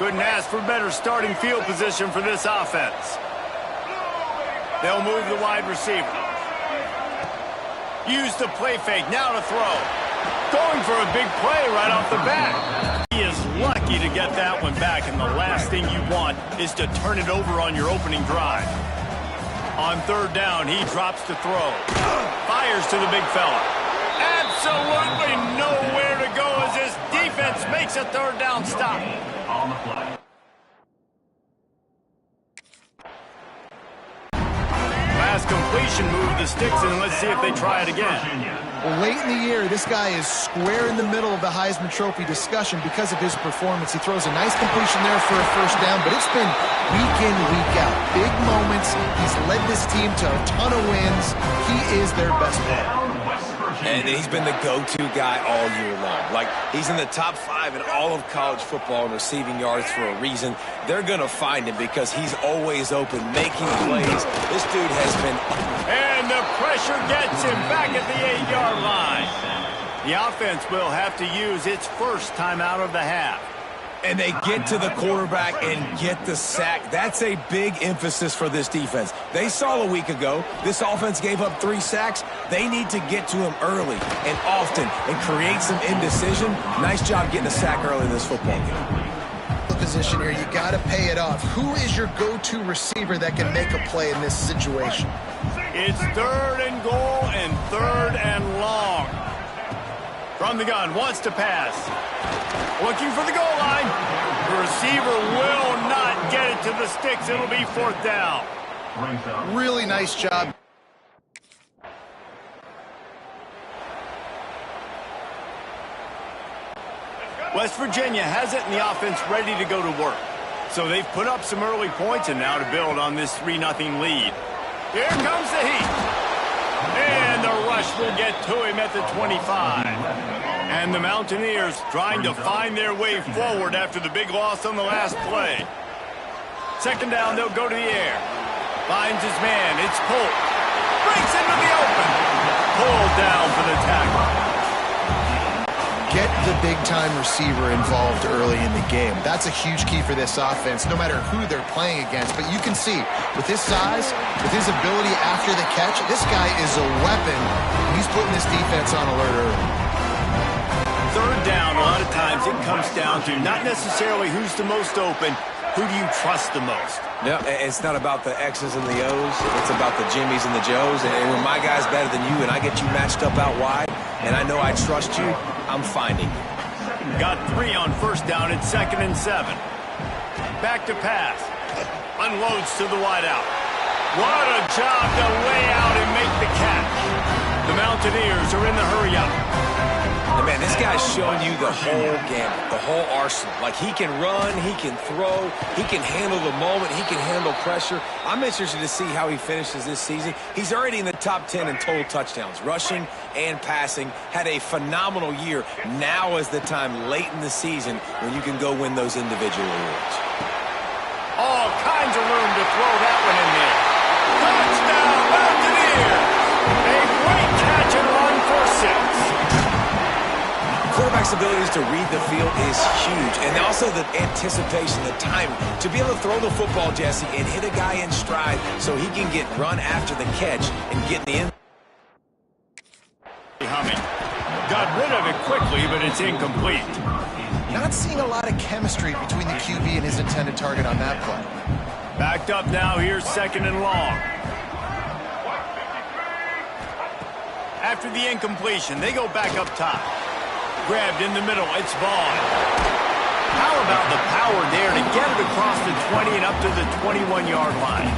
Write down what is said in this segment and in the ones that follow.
Couldn't ask for better starting field position for this offense. They'll move the wide receiver. Use the play fake, now to throw. Going for a big play right off the bat. He is lucky to get that one back, and the last thing you want is to turn it over on your opening drive. On third down, he drops to throw. Fires to the big fella. Absolutely nowhere to go as his defense makes a third down stop. On the play. Last completion, move the sticks, and let's see if they try it again. Well, late in the year, this guy is square in the middle of the Heisman Trophy discussion because of his performance. He throws a nice completion there for a first down, but it's been week in, week out. Big moments. He's led this team to a ton of wins. He is their best player. And he's been the go-to guy all year long. Like, he's in the top 5 in all of college football in receiving yards for a reason. They're going to find him because he's always open, making plays. This dude has been... And the pressure gets him back at the 8-yard line. The offense will have to use its first timeout of the half. And they get to the quarterback and get the sack. That's a big emphasis for this defense. They saw a week ago, this offense gave up 3 sacks. They need to get to him early and often and create some indecision. Nice job getting a sack early in this football game. Position here, you got to pay it off. Who is your go-to receiver that can make a play in this situation? It's third and goal and third and long. From the gun, wants to pass. Looking for the goal line. The receiver will not get it to the sticks. It'll be fourth down. Really nice job. West Virginia has it and the offense ready to go to work. So they've put up some early points and now to build on this 3-0 lead. Here comes the heat. And the rush will get to him at the 25. And the Mountaineers trying to find their way forward after the big loss on the last play. Second down, they'll go to the air. Finds his man, it's Polk. Breaks into the open. Pulled down for the tackle. Get the big-time receiver involved early in the game. That's a huge key for this offense, no matter who they're playing against. But you can see, with his size, with his ability after the catch, this guy is a weapon. He's putting this defense on alert early. Third down, a lot of times it comes down to not necessarily who's the most open, who do you trust the most? No, it's not about the X's and the O's. It's about the Jimmys and the Joes. And when my guy's better than you and I get you matched up out wide, and I know I trust you, I'm finding you. Got 3 on first down at 2nd and 7. Back to pass. Unloads to the wideout. What a job to lay out and make the catch. The Mountaineers are in the hurry-up. And man, this guy's showing you the whole gamut, the whole arsenal. Like, he can run, he can throw, he can handle the moment, he can handle pressure. I'm interested to see how he finishes this season. He's already in the top 10 in total touchdowns, rushing and passing. Had a phenomenal year. Now is the time late in the season when you can go win those individual awards. All kinds of room to throw that one in there. Touchdown, Mountaineers! A great catch and run for 6. Quarterback's abilities to read the field is huge, and also the anticipation, the timing, to be able to throw the football, Jesse, and hit a guy in stride so he can get run after the catch and get in the end. Humming. Got rid of it quickly, but it's incomplete. Not seeing a lot of chemistry between the QB and his intended target on that play. Backed up now, here's 2nd and long. After the incompletion, they go back up top. Grabbed in the middle, it's Vaughn. How about the power there to get it across the 20 and up to the 21-yard line?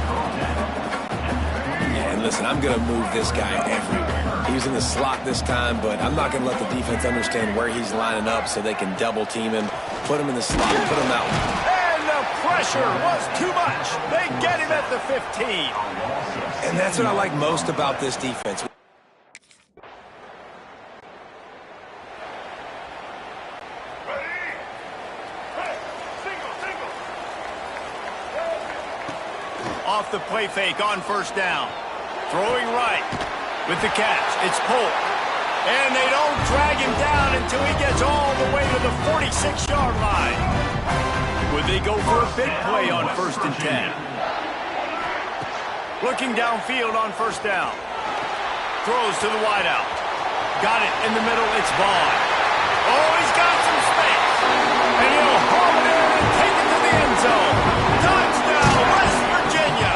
Yeah, and listen, I'm going to move this guy everywhere. He was in the slot this time, but I'm not going to let the defense understand where he's lining up so they can double-team him, put him in the slot, put him out. And the pressure was too much. They get him at the 15. And that's what I like most about this defense. Off the play fake on first down. Throwing right with the catch. It's Polk. And they don't drag him down until he gets all the way to the 46-yard line. Would they go for a big play on 1st and 10? Looking downfield on 1st down. Throws to the wideout. Got it in the middle. It's Vaughn. Oh, he's got some space. And he'll haul it in and take it to the end zone. Touchdown, West Virginia.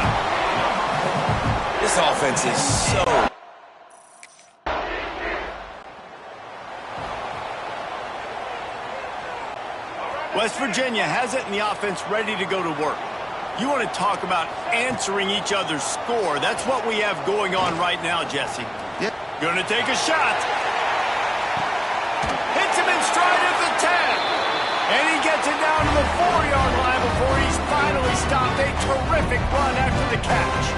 This offense is so... West Virginia has it, and the offense ready to go to work. You want to talk about answering each other's score. That's what we have going on right now, Jesse. Yep. Going to take a shot. Hits him in stride at the 10. And he gets it down to the 4-yard line before he's finally stopped. A terrific run after the catch.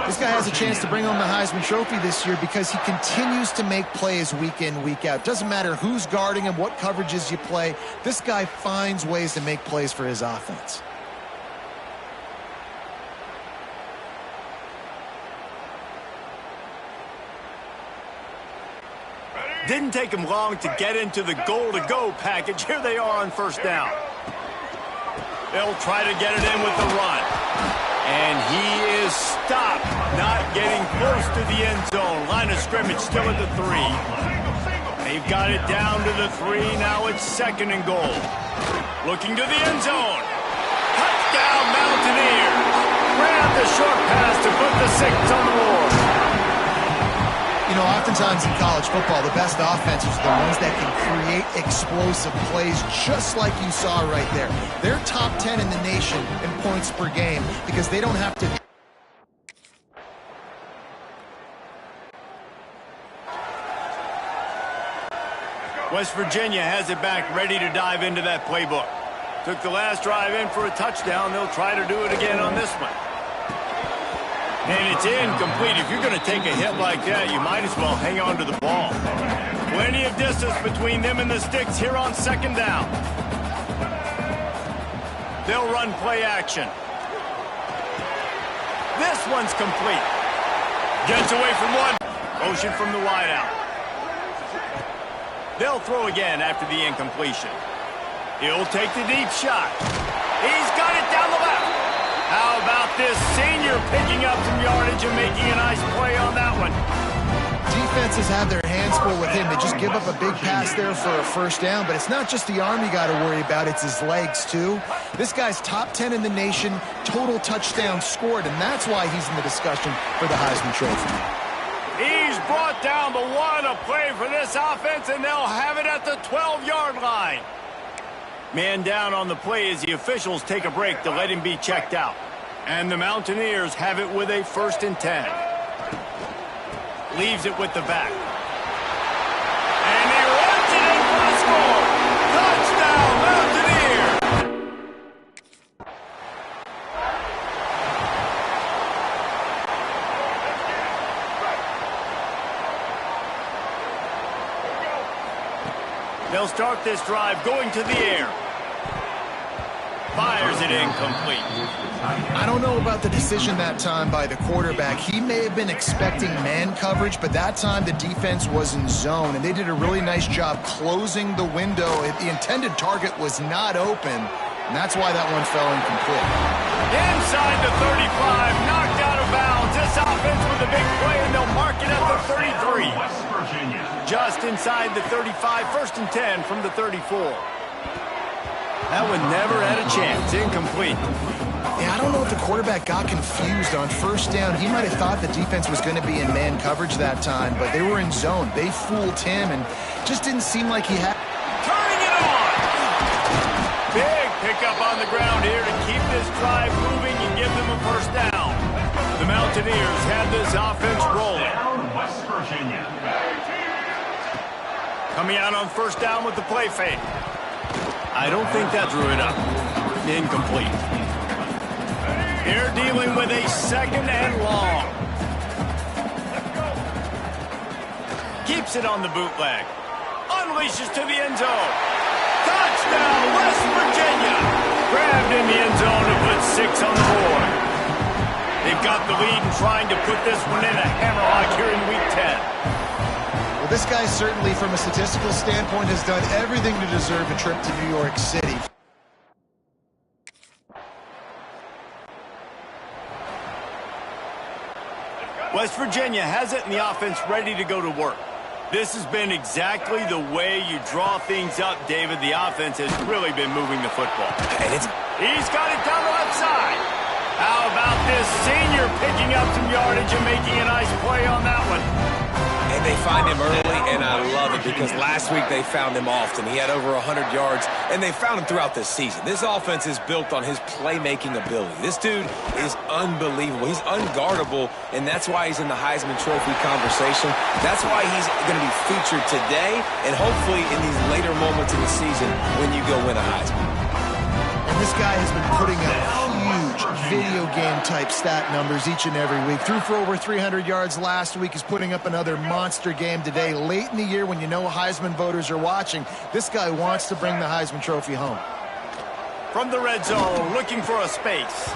This guy has a chance to bring home the Heisman Trophy this year because he continues to make plays week in, week out. Doesn't matter who's guarding him, what coverages you play. This guy finds ways to make plays for his offense. Didn't take him long to get into the goal-to-go package. Here they are on 1st down. They'll try to get it in with the run. And he is stopped, not getting close to the end zone. Line of scrimmage still at the 3. They've got it down to the 3. Now it's 2nd and goal. Looking to the end zone. Touchdown, Mountaineers. Grab the short pass to put the 6 on the board. You know, oftentimes in college football, the best offenses are the ones that can create explosive plays just like you saw right there. They're top 10 in the nation in points per game because they don't have to... West Virginia has it back, ready to dive into that playbook. Took the last drive in for a touchdown. They'll try to do it again on this one. And it's incomplete. If you're going to take a hit like that, you might as well hang on to the ball. Plenty of distance between them and the sticks here on 2nd down. They'll run play action. This one's complete. Gets away from one. Motion from the wideout. They'll throw again after the incompletion. He'll take the deep shot. He's got it down the left. How about this senior picking up some yardage and making a nice play on that one? Defenses have their hands full with him. They just give up a big pass there for a 1st down, but it's not just the arm you got to worry about, it's his legs too. This guy's top 10 in the nation, total touchdowns scored, and that's why he's in the discussion for the Heisman Trophy. He's brought down the one, a play for this offense, and they'll have it at the 12-yard line. Man down on the play as the officials take a break to let him be checked out. And the Mountaineers have it with a 1st and 10. Leaves it with the back. And he runs it in for the score. Touchdown, Mountaineers! They'll start this drive going to the air. Fires it incomplete. I don't know about the decision that time by the quarterback. He may have been expecting man coverage, but that time the defense was in zone, and they did a really nice job closing the window. The intended target was not open, and that's why that one fell incomplete. Inside the 35, knocked out of bounds. This offense with a big play, and they'll mark it at the 33. Just inside the 35, 1st and 10 from the 34. That one never had a chance. Incomplete. Yeah, I don't know if the quarterback got confused on 1st down. He might have thought the defense was going to be in man coverage that time, but they were in zone. They fooled him, and just didn't seem like he had... Turning it on! Big pickup on the ground here to keep this drive moving and give them a 1st down. The Mountaineers have this offense rolling. West Virginia. Coming out on 1st down with the play fake. I don't think that drew it up. Incomplete. They're dealing with a 2nd and long. Keeps it on the bootleg. Unleashes to the end zone. Touchdown, West Virginia. Grabbed in the end zone to put 6 on the board. They've got the lead and trying to put this one in a hammerlock here in Week 10. Well, this guy certainly, from a statistical standpoint, has done everything to deserve a trip to New York City. West Virginia has it in the offense ready to go to work. This has been exactly the way you draw things up, David. The offense has really been moving the football. And He's got it down the left side. How about this senior picking up some yardage and making a nice play on that one? And they find him early, and I love it because last week they found him often. He had over 100 yards, and they found him throughout this season. This offense is built on his playmaking ability. This dude is unbelievable. He's unguardable, and that's why he's in the Heisman Trophy conversation. That's why he's going to be featured today and hopefully in these later moments in the season when you go win a Heisman. And this guy has been putting up huge video game type stat numbers each and every week. Threw for over 300 yards last week. He's putting up another monster game today. Late in the year when you know Heisman voters are watching, this guy wants to bring the Heisman Trophy home. From the red zone, looking for a space.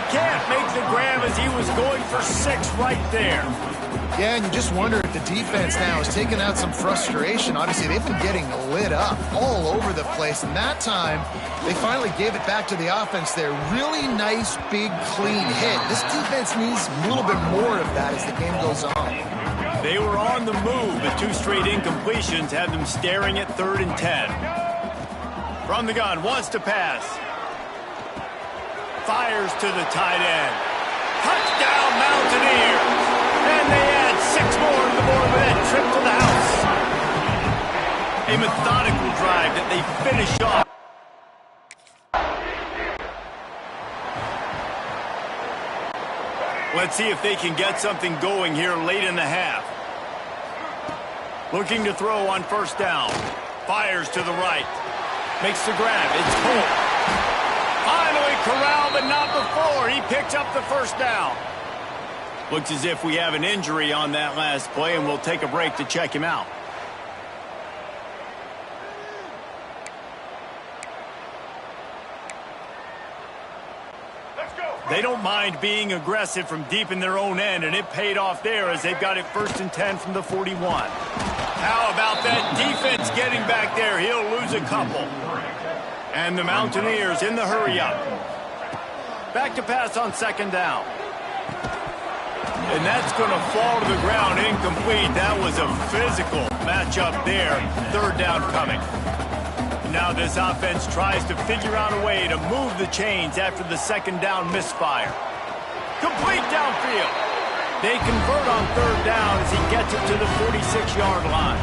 Can't make the grab as he was going for 6 right there. Yeah, and you just wonder if the defense now has taken out some frustration. Obviously, they've been getting lit up all over the place, and that time, they finally gave it back to the offense there. Really nice, big, clean hit. This defense needs a little bit more of that as the game goes on. They were on the move, but 2 straight incompletions had them staring at 3rd and 10. From the gun, wants to pass. Fires to the tight end. Touchdown, Mountaineers! And they add 6 more to the board with that trip to the house. A methodical drive that they finish off. Let's see if they can get something going here late in the half. Looking to throw on 1st down. Fires to the right. Makes the grab. It's Holt. Finally corralled, but not before. He picks up the 1st down. Looks as if we have an injury on that last play, and we'll take a break to check him out. They don't mind being aggressive from deep in their own end, and it paid off there as they've got it 1st and 10 from the 41. How about that defense getting back there? He'll lose a couple. And the Mountaineers in the hurry-up. Back to pass on 2nd down. And that's going to fall to the ground incomplete. That was a physical matchup there. 3rd down coming. Now this offense tries to figure out a way to move the chains after the 2nd down misfire. Complete downfield. They convert on 3rd down as he gets it to the 46-yard line.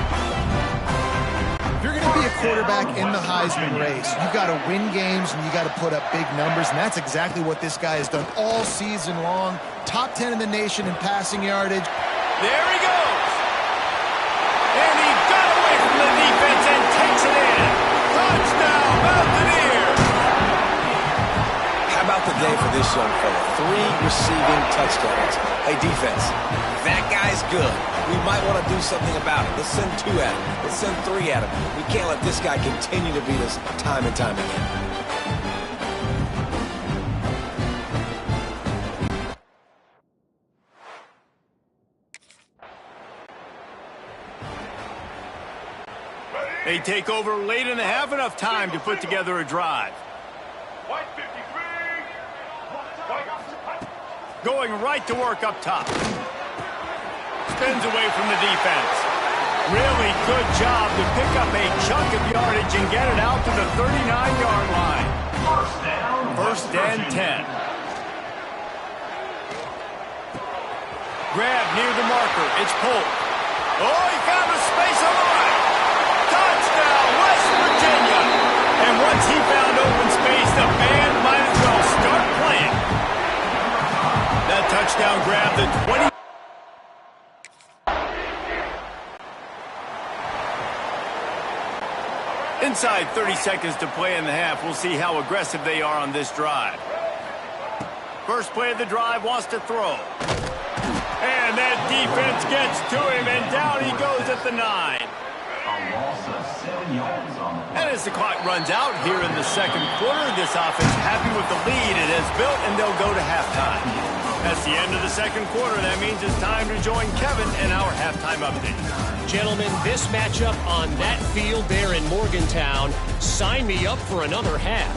If you're going to be a quarterback in the Heisman race, you've got to win games and you got to put up big numbers, and that's exactly what this guy has done all season long. Top 10 in the nation in passing yardage. There he goes. And he got away from the defense and takes it in. Touchdown, Mountaineers. How about the day for this young fella? 3 receiving touchdowns. Hey, defense, that guy's good. We might want to do something about it. Let's send 2 at him. Let's send 3 at him. We can't let this guy continue to beat us time and time again. They take over late in the half, enough time to put together a drive. Going right to work up top. Spins away from the defense. Really good job to pick up a chunk of yardage and get it out to the 39-yard line. 1st and 10. Grab near the marker. It's Polk. Oh, he found a space on the right. Touchdown, West Virginia. And once he found open space, the band might as well start playing. That touchdown grab, the 20. Inside 30 seconds to play in the half. We'll see how aggressive they are on this drive. First play of the drive, wants to throw. And that defense gets to him, and down he goes at the 9. And as the clock runs out here in the 2nd quarter, this offense happy with the lead it has built, and they'll go to halftime. That's the end of the 2nd quarter. That means it's time to join Kevin in our halftime update. Gentlemen, this matchup on that field there in Morgantown, sign me up for another half.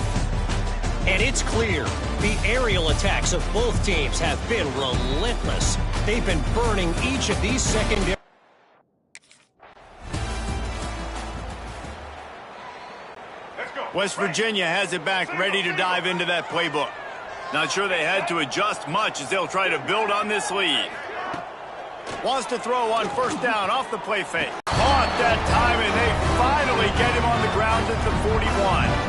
And it's clear, the aerial attacks of both teams have been relentless. They've been burning each of these secondary. West Virginia has it back, ready to dive into that playbook. Not sure they had to adjust much as they'll try to build on this lead. Wants to throw on first down off the play fake. Caught that time, and they finally get him on the ground at the 41.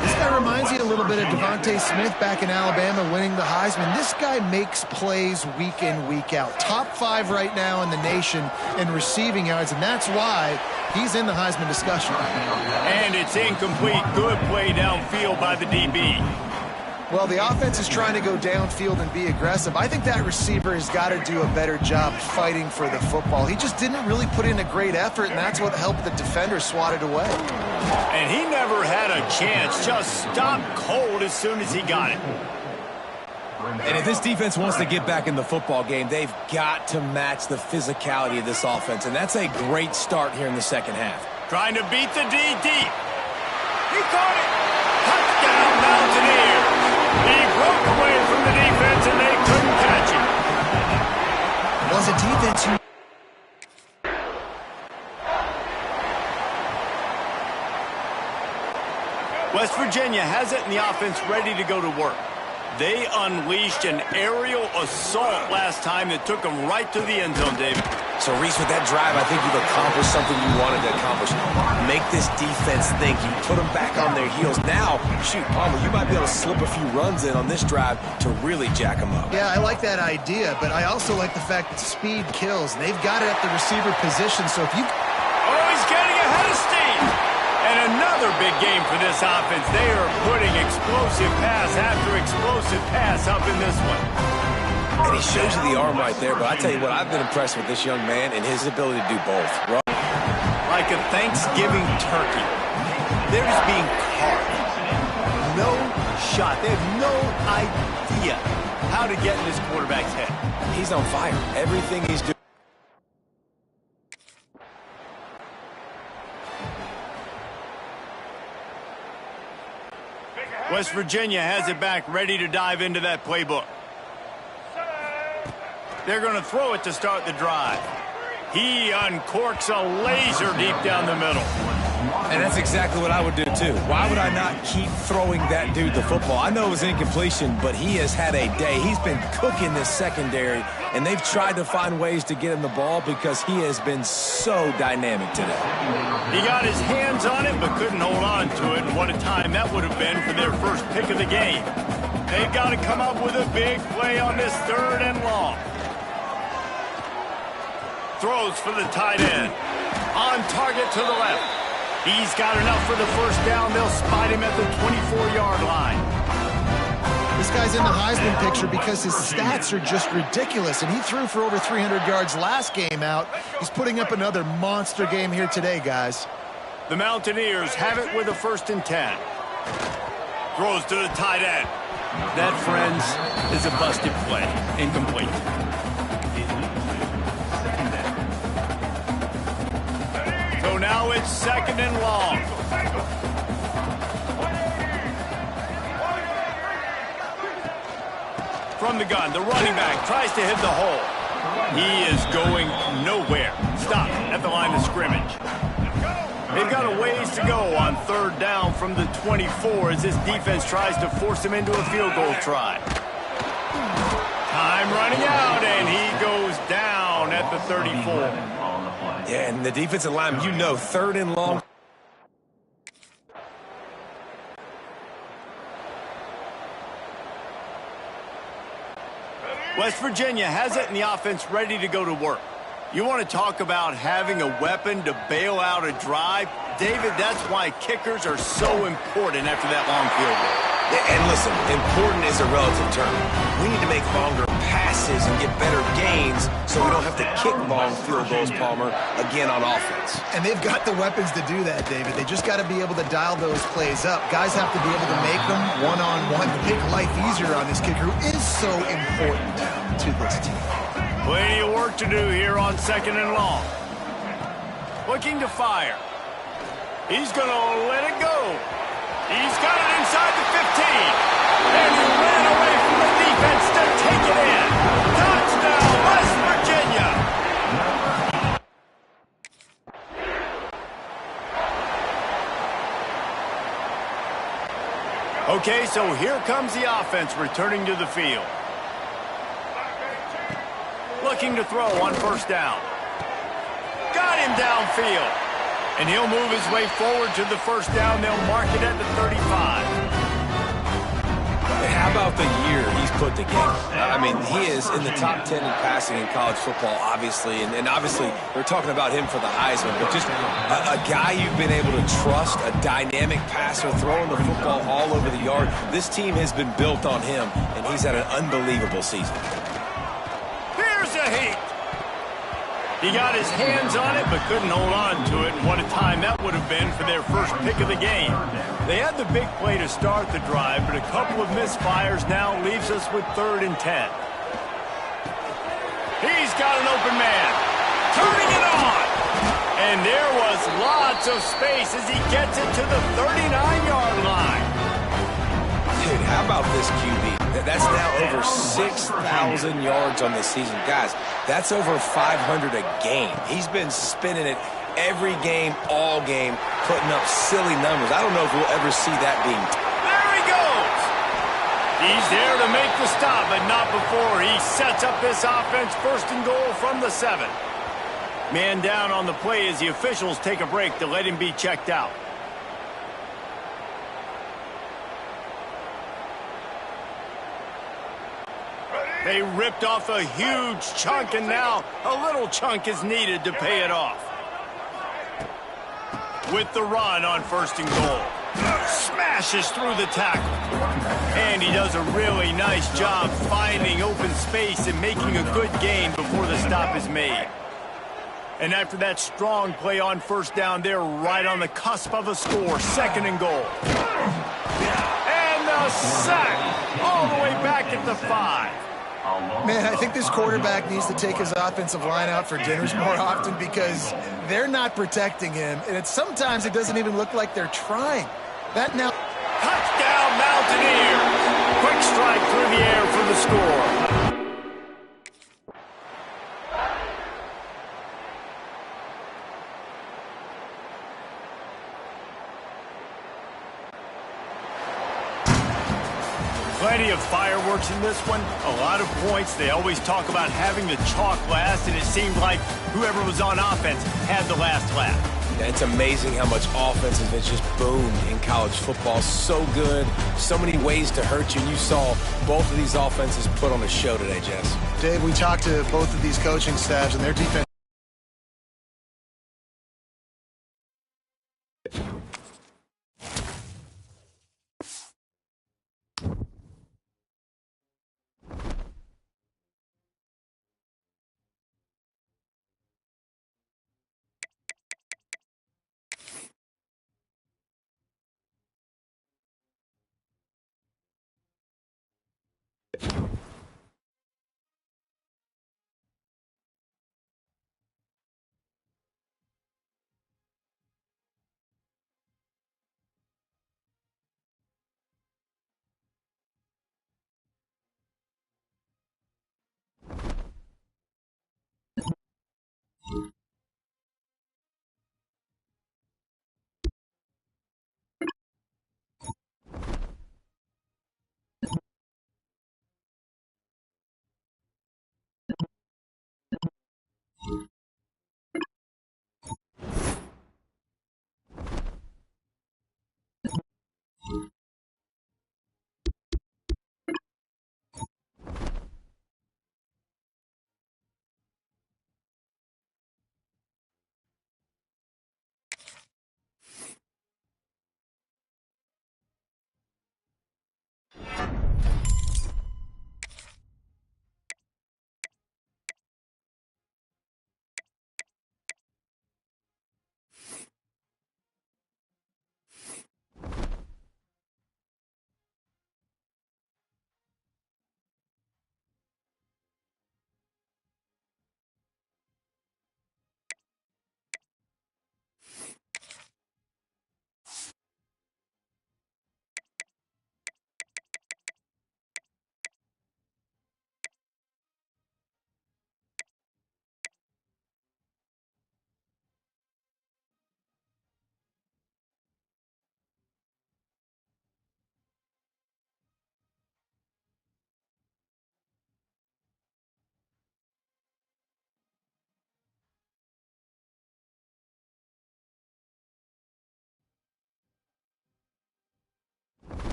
This guy reminds you a little bit of Devontae Smith back in Alabama winning the Heisman. This guy makes plays week in, week out. Top 5 right now in the nation in receiving yards, and that's why he's in the Heisman discussion. And it's incomplete. Good play downfield by the DB. Well, the offense is trying to go downfield and be aggressive. I think that receiver has got to do a better job fighting for the football. He just didn't really put in a great effort, and that's what helped the defender swat it away. And he never had a chance. Just stopped cold as soon as he got it. And if this defense wants to get back in the football game, they've got to match the physicality of this offense. And that's a great start here in the second half. Trying to beat the D deep. He caught it. Touchdown, Mountaineers. He broke away from the defense, and they couldn't catch him. Was a defense who... West Virginia has it in the offense ready to go to work. They unleashed an aerial assault last time that took them right to the end zone, David. So, Reese, with that drive, I think you've accomplished something you wanted to accomplish. Make this defense think. You put them back on their heels. Now, shoot, Palmer, you might be able to slip a few runs in on this drive to really jack them up. Yeah, I like that idea, but I also like the fact that speed kills. They've got it at the receiver position, so if you... Oh, he's getting ahead of steam. And another big game for this offense. They are putting explosive pass after explosive pass up in this one. And he shows you the arm right there, but I tell you what, I've been impressed with this young man and his ability to do both. Like a Thanksgiving turkey. They're just being carved. No shot. They have no idea how to get in this quarterback's head. He's on fire. Everything he's doing. West Virginia has it back, ready to dive into that playbook. They're going to throw it to start the drive. He uncorks a laser deep down the middle. And that's exactly what I would do, too. Why would I not keep throwing that dude the football? I know it was incompletion, but he has had a day. He's been cooking this secondary, and they've tried to find ways to get him the ball because he has been so dynamic today. He got his hands on it, but couldn't hold on to it. And what a time that would have been for their first pick of the game. They've got to come up with a big play on this 3rd and long. Throws for the tight end. On target to the left. He's got enough for the first down. They'll spot him at the 24-yard line. This guy's in the Heisman picture because his stats are just ridiculous, and he threw for over 300 yards last game out. He's putting up another monster game here today, guys. The Mountaineers have it with a 1st and 10. Throws to the tight end. That, friends, is a busted play. Incomplete. So now it's 2nd and long. From the gun, the running back tries to hit the hole. He is going nowhere. Stop at the line of scrimmage. They've got a ways to go on 3rd down from the 24 as this defense tries to force him into a field goal try. Time running out, and he goes down at the 34. Yeah, and the defensive line, you know, 3rd and long. West Virginia has it in the offense ready to go to work. You want to talk about having a weapon to bail out a drive? David, that's why kickers are so important after that long field goal. Yeah, and listen, important is a relative term. We need to make longer passes and get better gains so we don't have to kick long field goals, Palmer, again on offense. And they've got the weapons to do that, David. They just got to be able to dial those plays up. Guys have to be able to make them one-on-one to make life easier on this kicker, who is so important to this team. Plenty of work to do here on 2nd and long. Looking to fire. He's going to let it go. He's got it inside the 15. And he ran away from the defense to take it in. Touchdown, West Virginia. Okay, so here comes the offense returning to the field. Looking to throw on first down. Got him downfield. And he'll move his way forward to the first down. They'll mark it at the 35. And how about the year he's put together? I mean, he is in the top 10 in passing in college football, obviously. And obviously, they're talking about him for the Heisman. But just a guy you've been able to trust, a dynamic passer, throwing the football all over the yard. This team has been built on him, and he's had an unbelievable season. Here's a heat. He got his hands on it, but couldn't hold on to it. And what a time that would have been for their first pick of the game. They had the big play to start the drive, but a couple of misfires now leaves us with 3rd and 10. He's got an open man. Turning it on. And there was lots of space as he gets it to the 39-yard line. Dude, how about this QB? That's now over 6,000 yards on the season. Guys, that's over 500 a game. He's been spinning it every game, all game, putting up silly numbers. I don't know if we'll ever see that being. There he goes. He's there to make the stop, but not before he sets up this offense. 1st and goal from the 7. Man down on the play as the officials take a break to let him be checked out. They ripped off a huge chunk, and now a little chunk is needed to pay it off. With the run on 1st and goal. Smashes through the tackle. And he does a really nice job finding open space and making a good gain before the stop is made. And after that strong play on 1st down, they're right on the cusp of a score. 2nd and goal. And the sack all the way back at the 5. Man, I think this quarterback needs to take his offensive line out for dinners more often because they're not protecting him. And sometimes it doesn't even look like they're trying. That now. Touchdown, Mountaineers! Quick strike through the air for the score. Plenty of fireworks in this one. A lot of points. They always talk about having the chalk last, and it seemed like whoever was on offense had the last laugh. Yeah, it's amazing how much offense has just boomed in college football. So good. So many ways to hurt you. And you saw both of these offenses put on a show today, Jess. Dave, we talked to both of these coaching staffs, and their defense.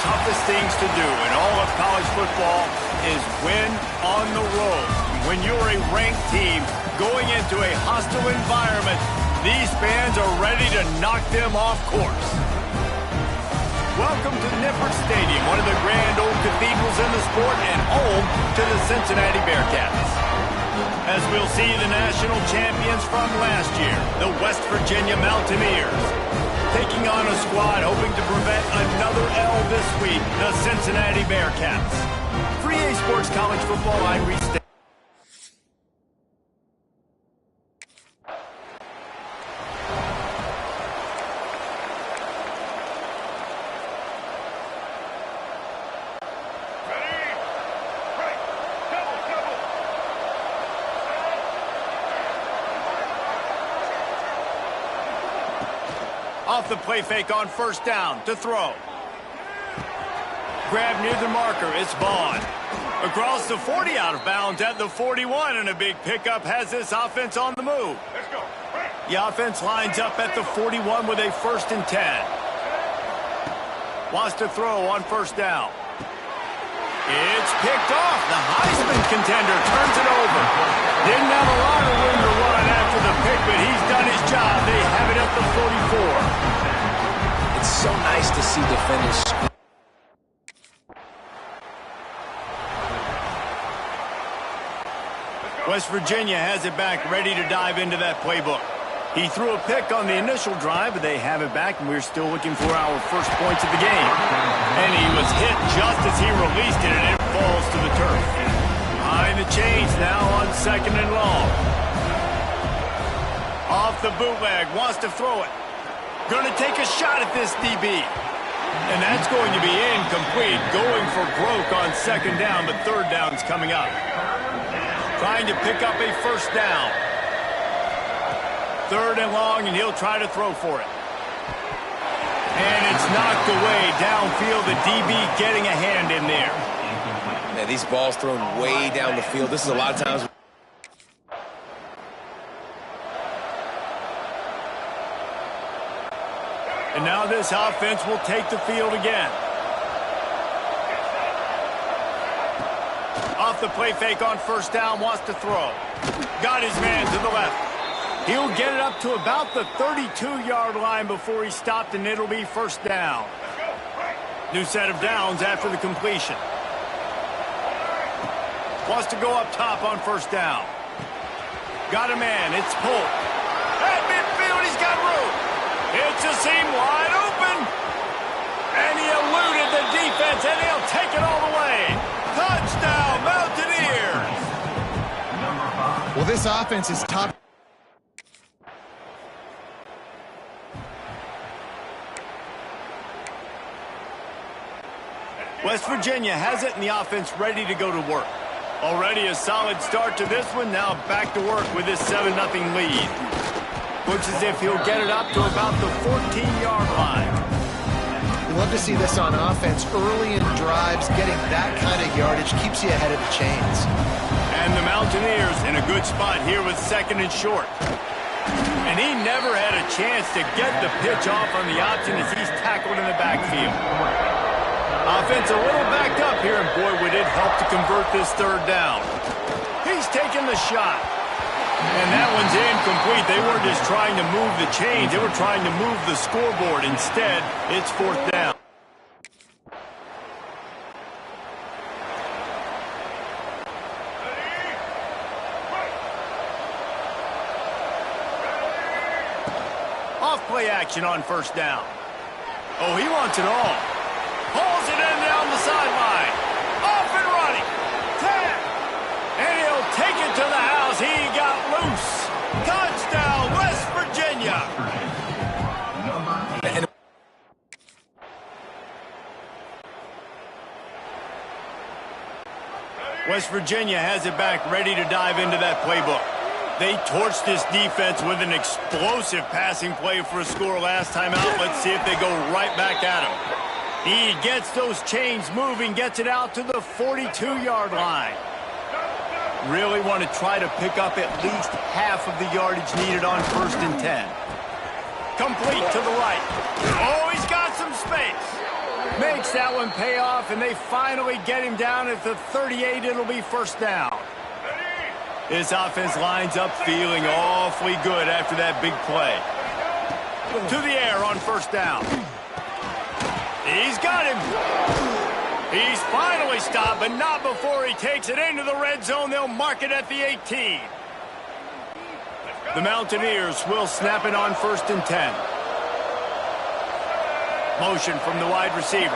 toughest things to do in all of college football is win on the road. When you're a ranked team going into a hostile environment, these fans are ready to knock them off course. Welcome to Nippert Stadium, one of the grand old cathedrals in the sport and home to the Cincinnati Bearcats. As we'll see the national champions from last year, the West Virginia Mountaineers, taking on a squad hoping to prevent another L this week, the Cincinnati Bearcats. For EA Sports College Football, I'm Reese. Off the play fake on first down to throw. Grab near the marker, it's Vaughn. Across the 40, out of bounds at the 41, and a big pickup has this offense on the move. Let's go. The offense lines up at the 41 with a 1st and 10. Wants to throw on first down. It's picked off. The Heisman contender turns it over. Didn't have a lot of room to run after the pick, but he's done his job. They have it at the 44. It's so nice to see defenders. West Virginia has it back, ready to dive into that playbook. He threw a pick on the initial drive, but they have it back, and we're still looking for our first points of the game. And he was hit just as he released it, and it falls to the turf. Behind the chains now on 2nd and long. Off the bootleg, wants to throw it. Going to take a shot at this DB. And that's going to be incomplete. Going for broke on 2nd down, but 3rd down's coming up. Trying to pick up a first down. 3rd and long, and he'll try to throw for it. And it's knocked away downfield. The DB getting a hand in there. Man, these balls thrown way down the field. This is a lot of times. And now this offense will take the field again. Off the play fake on first down, wants to throw. Got his man to the left. He'll get it up to about the 32-yard line before he stopped, and it'll be first down. New set of downs after the completion. Wants to go up top on first down. Got a man, it's Polk. At midfield, he's got room. It's a seam wide open. And he eluded the defense, and he'll take it all the way. Touchdown, Mountaineers. Well, this offense is top. West Virginia has it, and the offense ready to go to work. Already a solid start to this one. Now back to work with this 7-0 lead. Looks as if he'll get it up to about the 14-yard line. We love to see this on offense. Early in drives, getting that kind of yardage keeps you ahead of the chains. And the Mountaineers in a good spot here with 2nd and short. And he never had a chance to get the pitch off on the option as he's tackled in the backfield. Offense a little backed up here, and boy, would it help to convert this 3rd down. He's taking the shot. And that one's incomplete. They weren't just trying to move the chains. They were trying to move the scoreboard. Instead, it's 4th down. Off play action on first down. Oh, he wants it all. Pulls it in down the sideline. Off and running. 10. And he'll take it to the house. He got loose. Touchdown, West Virginia. West Virginia has it back, ready to dive into that playbook. They torched this defense with an explosive passing play for a score last time out. Let's see if they go right back at him. He gets those chains moving, gets it out to the 42-yard line. Really want to try to pick up at least half of the yardage needed on 1st and 10. Complete to the right. Oh, he's got some space. Makes that one pay off, and they finally get him down at the 38. It'll be first down. This offense lines up feeling awfully good after that big play. To the air on first down. He's got him. He's finally stopped, but not before he takes it into the red zone. They'll mark it at the 18. The Mountaineers will snap it on first and 10. Motion from the wide receiver.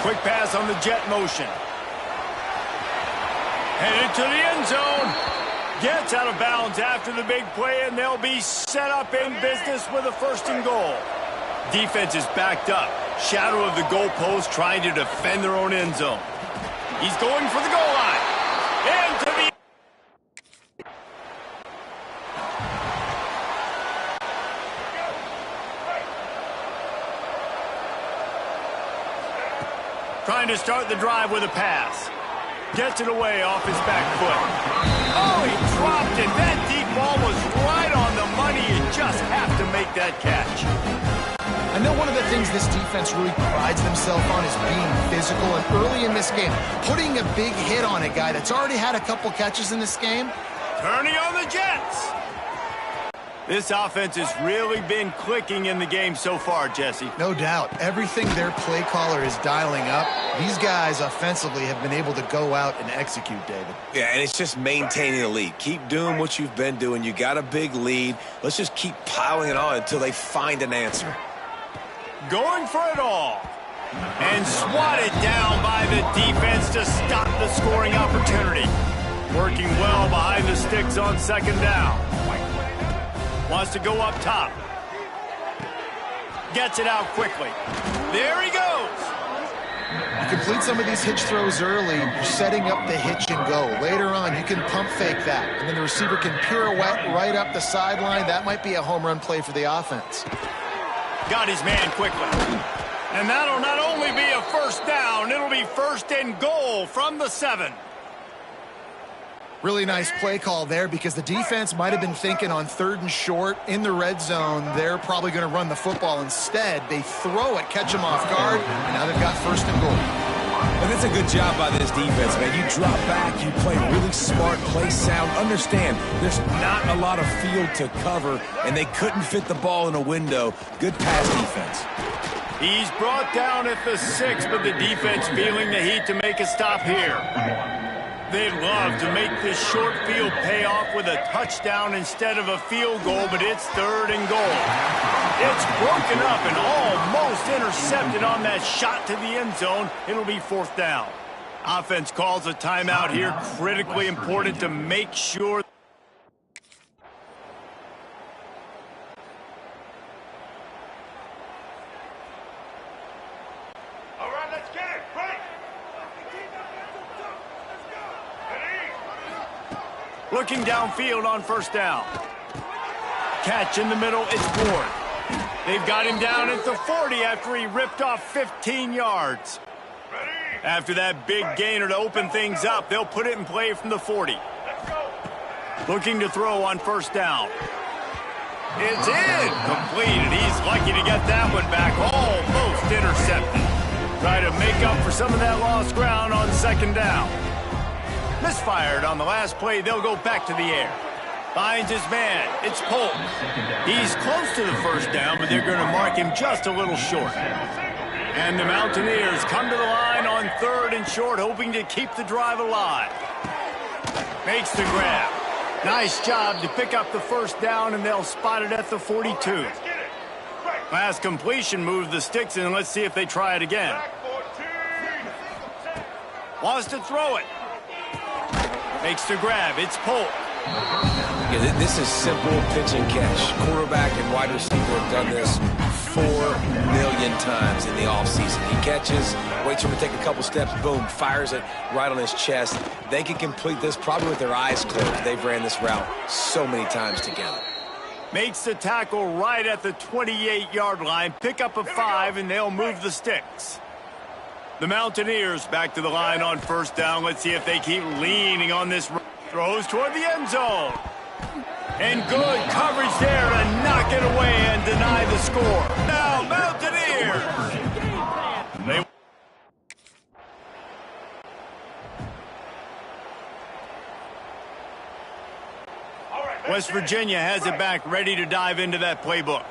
Quick pass on the jet motion. Headed to the end zone. Gets out of bounds after the big play, and they'll be set up in business with a first and goal. Defense is backed up. Shadow of the goalpost, trying to defend their own end zone. He's going for the goal line. Into the... Trying to start the drive with a pass. Gets it away off his back foot. Oh, he dropped it. That deep ball was right on the money. You just have to make that catch. I know one of the things this defense really prides themselves on is being physical, and early in this game, putting a big hit on a guy that's already had a couple catches in this game. Turning on the Jets. This offense has really been clicking in the game so far, Jesse. No doubt. Everything their play caller is dialing up, these guys offensively have been able to go out and execute, David. Yeah, and it's just maintaining the lead. Keep doing what you've been doing. You got a big lead. Let's just keep piling it on until they find an answer. Going for it all. And swatted down by the defense to stop the scoring opportunity. Working well behind the sticks on second down. Wants to go up top. Gets it out quickly. There he goes. You complete some of these hitch throws early, you're setting up the hitch and go. Later on, you can pump fake that, and then the receiver can pirouette right up the sideline. That might be a home run play for the offense. Got his man quickly. And that'll not only be a first down, it'll be first and goal from the 7. Really nice play call there because the defense might have been thinking on 3rd and short in the red zone, they're probably going to run the football. Instead, they throw it, catch them off guard, and now they've got first and goal. And that's a good job by this defense, man. You drop back, you play really smart, play sound. Understand, there's not a lot of field to cover, and they couldn't fit the ball in a window. Good pass defense. He's brought down at the 6, but the defense feeling the heat to make a stop here. They'd love to make this short field pay off with a touchdown instead of a field goal, but it's 3rd and goal. It's broken up and almost intercepted on that shot to the end zone. It'll be 4th down. Offense calls a timeout here. Critically important to make sure. All right, let's get it. Right. Looking downfield on first down. Catch in the middle, it's Ward. They've got him down at the 40 after he ripped off 15 yards. After that big gainer to open things up, they'll put it in play from the 40. Looking to throw on first down. It's in. Completed. He's lucky to get that one back. Almost intercepted. Try to make up for some of that lost ground on second down. Misfired on the last play. They'll go back to the air. Finds his man. It's Polk. He's close to the first down, but they're going to mark him just a little short. And the Mountaineers come to the line on 3rd and short, hoping to keep the drive alive. Makes the grab. Nice job to pick up the first down, and they'll spot it at the 42. Pass completion moves the sticks in. Let's see if they try it again. Wants to throw it. Makes the grab. It's Polk. Yeah, this is simple pitch and catch. Quarterback and wide receiver have done this 4 million times in the offseason. He catches, waits for him to take a couple steps, boom, fires it right on his chest. They can complete this probably with their eyes closed. They've ran this route so many times together. Makes the tackle right at the 28-yard line. Pick up a 5, and they'll move the sticks. The Mountaineers back to the line on first down. Let's see if they keep leaning on this. Throws toward the end zone. And good coverage there to knock it away and deny the score. Now, Mountaineers. West Virginia has it back, ready to dive into that playbook.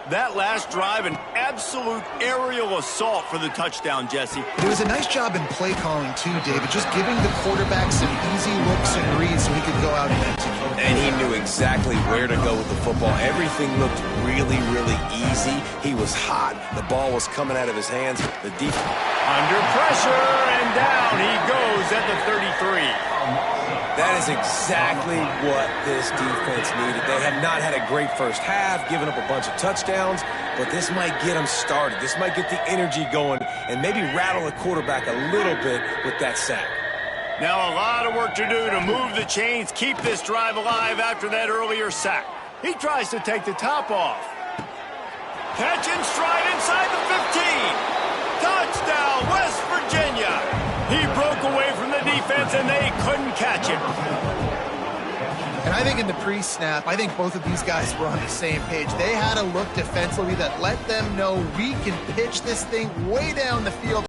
That last drive, an absolute aerial assault for the touchdown, Jesse. It was a nice job in play calling, too, David, just giving the quarterback some easy looks and reads so he could go out and execute. And he knew exactly where to go with the football. Everything looked really, really easy. He was hot. The ball was coming out of his hands. The defense under pressure, and down he goes at the 33. That is exactly what this defense needed. They have not had a great first half, given up a bunch of touchdowns, but this might get them started. This might get the energy going and maybe rattle the quarterback a little bit with that sack. Now a lot of work to do to move the chains, keep this drive alive after that earlier sack. He tries to take the top off. Catch and stride inside the 15. Touchdown, West Virginia. He broke away from the defense, and they couldn't catch him. And I think in the pre-snap, I think both of these guys were on the same page. They had a look defensively that let them know we can pitch this thing way down the field.